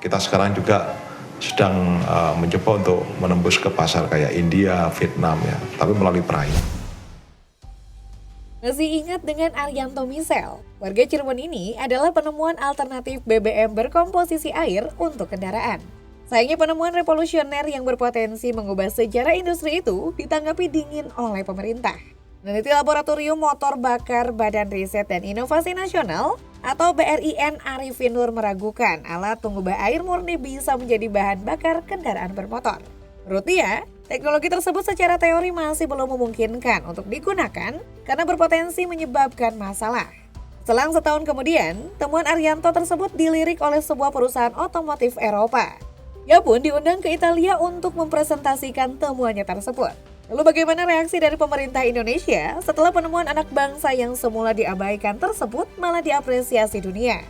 Kita sekarang juga sedang mencoba untuk menembus ke pasar kayak India, Vietnam ya, tapi melalui perai. Masih ingat dengan Arianto Misel? Warga Cirebon ini adalah penemuan alternatif BBM berkomposisi air untuk kendaraan. Sayangnya penemuan revolusioner yang berpotensi mengubah sejarah industri itu ditanggapi dingin oleh pemerintah. Peneliti Laboratorium Motor Bakar Badan Riset dan Inovasi Nasional atau BRIN Arifin Nur meragukan alat pengubah air murni bisa menjadi bahan bakar kendaraan bermotor. Menurut dia, teknologi tersebut secara teori masih belum memungkinkan untuk digunakan karena berpotensi menyebabkan masalah. Selang setahun kemudian, temuan Arianto tersebut dilirik oleh sebuah perusahaan otomotif Eropa. Ia pun diundang ke Italia untuk mempresentasikan temuannya tersebut. Lalu bagaimana reaksi dari pemerintah Indonesia setelah penemuan anak bangsa yang semula diabaikan tersebut malah diapresiasi dunia?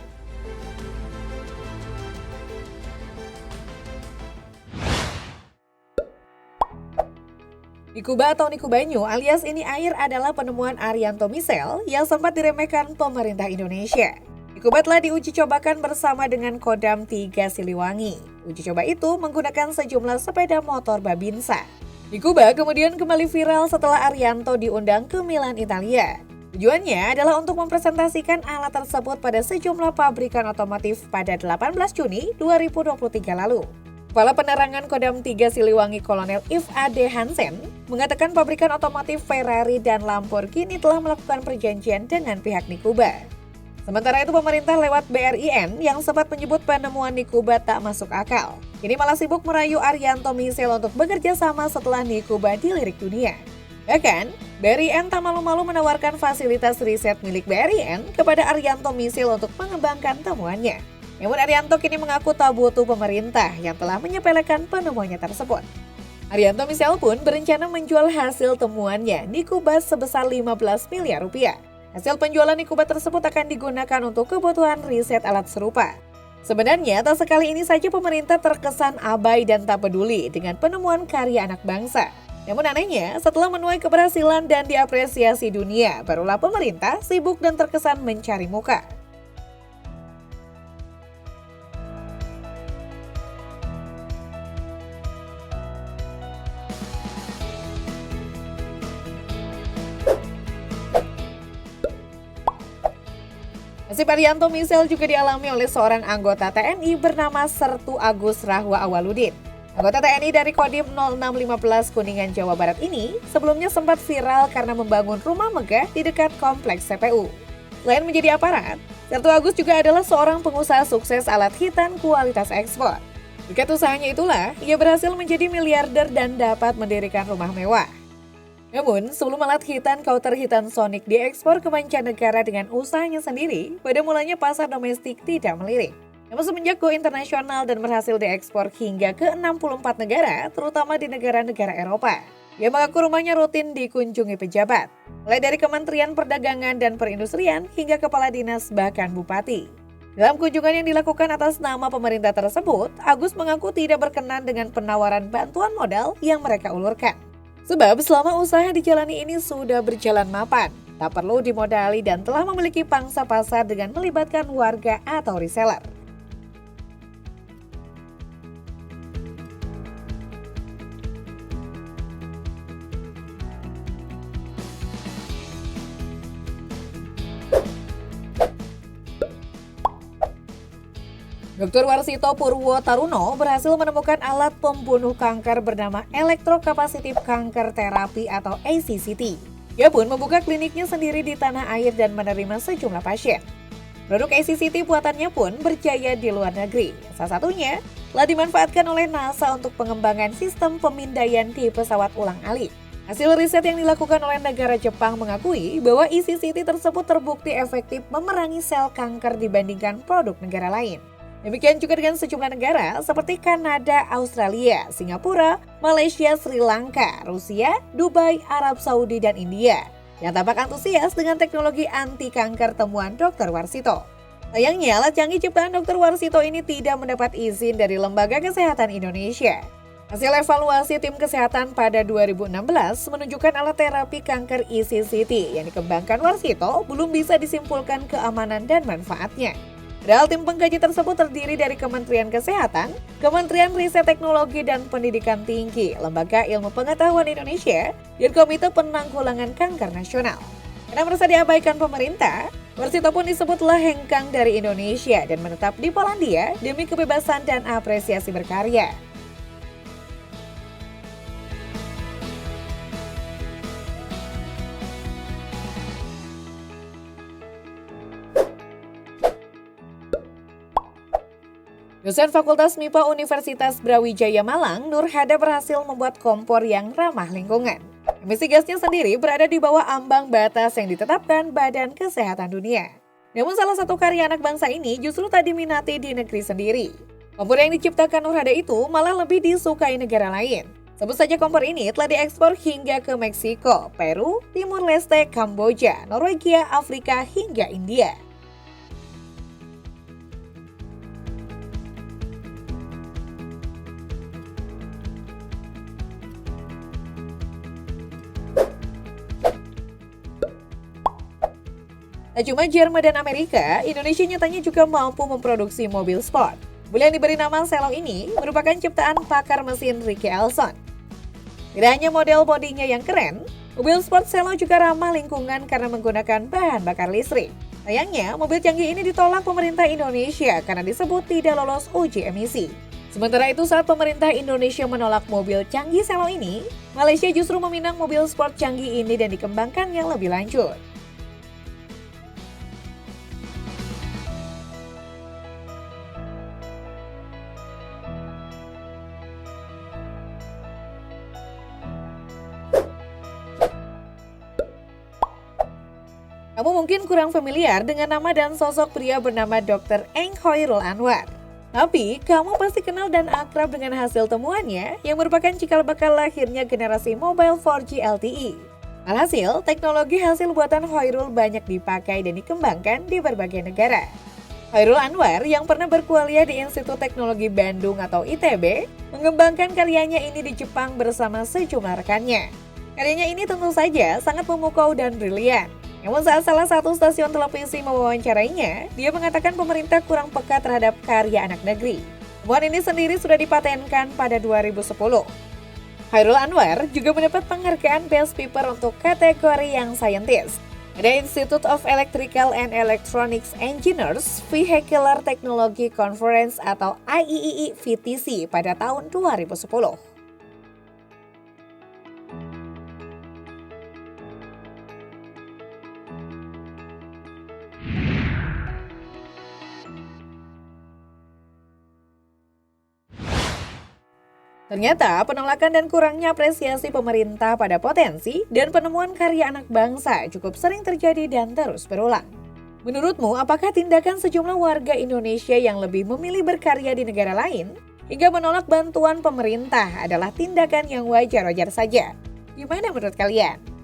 Nikuba atau Niku Banyu alias Ini Air adalah penemuan Arianto Misel yang sempat diremehkan pemerintah Indonesia. Nikuba telah diuji cobakan bersama dengan Kodam 3 Siliwangi. Uji coba itu menggunakan sejumlah sepeda motor Babinsa. Nikuba kemudian kembali viral setelah Arianto diundang ke Milan, Italia. Tujuannya adalah untuk mempresentasikan alat tersebut pada sejumlah pabrikan otomotif pada 18 Juni 2023 lalu. Kepala Penerangan Kodam 3 Siliwangi Kolonel If Ade Hansen mengatakan pabrikan otomotif Ferrari dan Lamborghini telah melakukan perjanjian dengan pihak Nikuba. Sementara itu pemerintah lewat BRIN yang sempat menyebut penemuan Nikuba tak masuk akal. Kini malah sibuk merayu Arianto Misel untuk bekerja sama setelah Nikuba dilirik dunia. Bahkan, BRIN tak malu-malu menawarkan fasilitas riset milik BRIN kepada Arianto Misel untuk mengembangkan temuannya. Namun Arianto kini mengaku tak butuh pemerintah yang telah menyepelekan penemuannya tersebut. Arianto Misel pun berencana menjual hasil temuannya Nikuba sebesar 15 miliar rupiah. Hasil penjualan Nikuba tersebut akan digunakan untuk kebutuhan riset alat serupa. Sebenarnya tak sekali ini saja pemerintah terkesan abai dan tak peduli dengan penemuan karya anak bangsa. Namun anehnya, setelah menuai keberhasilan dan diapresiasi dunia, barulah pemerintah sibuk dan terkesan mencari muka. Nasib Arianto Misel juga dialami oleh seorang anggota TNI bernama Sertu Agus Rahwa Awaludin. Anggota TNI dari Kodim 0615 Kuningan, Jawa Barat ini sebelumnya sempat viral karena membangun rumah megah di dekat kompleks CPU. Selain menjadi aparat, Sertu Agus juga adalah seorang pengusaha sukses alat hitan kualitas ekspor. Berkat usahanya itulah, ia berhasil menjadi miliarder dan dapat mendirikan rumah mewah. Namun, sebelum alat hitan kauter hitan Sonic diekspor ke mancanegara dengan usahanya sendiri, pada mulanya pasar domestik tidak melirik. Namun semenjak go internasional dan berhasil diekspor hingga ke 64 negara, terutama di negara-negara Eropa. Ia mengaku rumahnya rutin dikunjungi pejabat, mulai dari Kementerian Perdagangan dan Perindustrian hingga kepala dinas bahkan bupati. Dalam kunjungan yang dilakukan atas nama pemerintah tersebut, Agus mengaku tidak berkenan dengan penawaran bantuan modal yang mereka ulurkan. Sebab selama usaha dijalani ini sudah berjalan mapan, tak perlu dimodali dan telah memiliki pangsa pasar dengan melibatkan warga atau reseller. Dr. Warsito Purwo Taruno berhasil menemukan alat pembunuh kanker bernama Electrocapacitive Cancer Therapy atau ECCT. Ia pun membuka kliniknya sendiri di tanah air dan menerima sejumlah pasien. Produk ECCT buatannya pun berjaya di luar negeri. Salah satunya telah dimanfaatkan oleh NASA untuk pengembangan sistem pemindaian di pesawat ulang-alik. Hasil riset yang dilakukan oleh negara Jepang mengakui bahwa ECCT tersebut terbukti efektif memerangi sel kanker dibandingkan produk negara lain. Demikian juga dengan sejumlah negara seperti Kanada, Australia, Singapura, Malaysia, Sri Lanka, Rusia, Dubai, Arab Saudi, dan India yang tampak antusias dengan teknologi anti kanker temuan Dr. Warsito. Sayangnya, alat canggih ciptaan Dr. Warsito ini tidak mendapat izin dari Lembaga Kesehatan Indonesia. Hasil evaluasi tim kesehatan pada 2016 menunjukkan alat terapi kanker ECCT yang dikembangkan Warsito belum bisa disimpulkan keamanan dan manfaatnya. Padahal tim pengkaji tersebut terdiri dari Kementerian Kesehatan, Kementerian Riset Teknologi dan Pendidikan Tinggi, Lembaga Ilmu Pengetahuan Indonesia, dan Komite Penanggulangan Kanker Nasional. Karena merasa diabaikan pemerintah, Warsito pun disebutlah hengkang dari Indonesia dan menetap di Polandia demi kebebasan dan apresiasi berkarya. Dosen Fakultas MIPA Universitas Brawijaya Malang, Nur Hada berhasil membuat kompor yang ramah lingkungan. Emisi gasnya sendiri berada di bawah ambang batas yang ditetapkan Badan Kesehatan Dunia. Namun salah satu karya anak bangsa ini justru tak diminati di negeri sendiri. Kompor yang diciptakan Nur Hada itu malah lebih disukai negara lain. Sebut saja kompor ini telah diekspor hingga ke Meksiko, Peru, Timur Leste, Kamboja, Norwegia, Afrika, hingga India. Tak cuma Jerman dan Amerika, Indonesia nyatanya juga mampu memproduksi mobil sport. Mobil yang diberi nama Selo ini merupakan ciptaan pakar mesin Ricky Elson. Tidak hanya model bodinya yang keren, mobil sport Selo juga ramah lingkungan karena menggunakan bahan bakar listrik. Sayangnya, mobil canggih ini ditolak pemerintah Indonesia karena disebut tidak lolos uji emisi. Sementara itu, saat pemerintah Indonesia menolak mobil canggih Selo ini, Malaysia justru meminang mobil sport canggih ini dan dikembangkan yang lebih lanjut. Kamu mungkin kurang familiar dengan nama dan sosok pria bernama Dr. Eng Khoirul Anwar. Tapi, kamu pasti kenal dan akrab dengan hasil temuannya yang merupakan cikal bakal lahirnya generasi mobile 4G LTE. Alhasil, teknologi hasil buatan Khoirul banyak dipakai dan dikembangkan di berbagai negara. Khoirul Anwar yang pernah berkuliah di Institut Teknologi Bandung atau ITB, mengembangkan karyanya ini di Jepang bersama sejumlah rekannya. Karyanya ini tentu saja sangat memukau dan brilian. Namun saat salah satu stasiun televisi mewawancarainya, dia mengatakan pemerintah kurang peka terhadap karya anak negeri. Temuan ini sendiri sudah dipatenkan pada 2010. Khoirul Anwar juga mendapat penghargaan Best Paper untuk kategori Young Scientist. Ada Institute of Electrical and Electronics Engineers Vehicular Technology Conference atau IEEE VTC pada tahun 2010. Ternyata penolakan dan kurangnya apresiasi pemerintah pada potensi dan penemuan karya anak bangsa cukup sering terjadi dan terus berulang. Menurutmu, apakah tindakan sejumlah warga Indonesia yang lebih memilih berkarya di negara lain hingga menolak bantuan pemerintah adalah tindakan yang wajar-wajar saja? Gimana menurut kalian?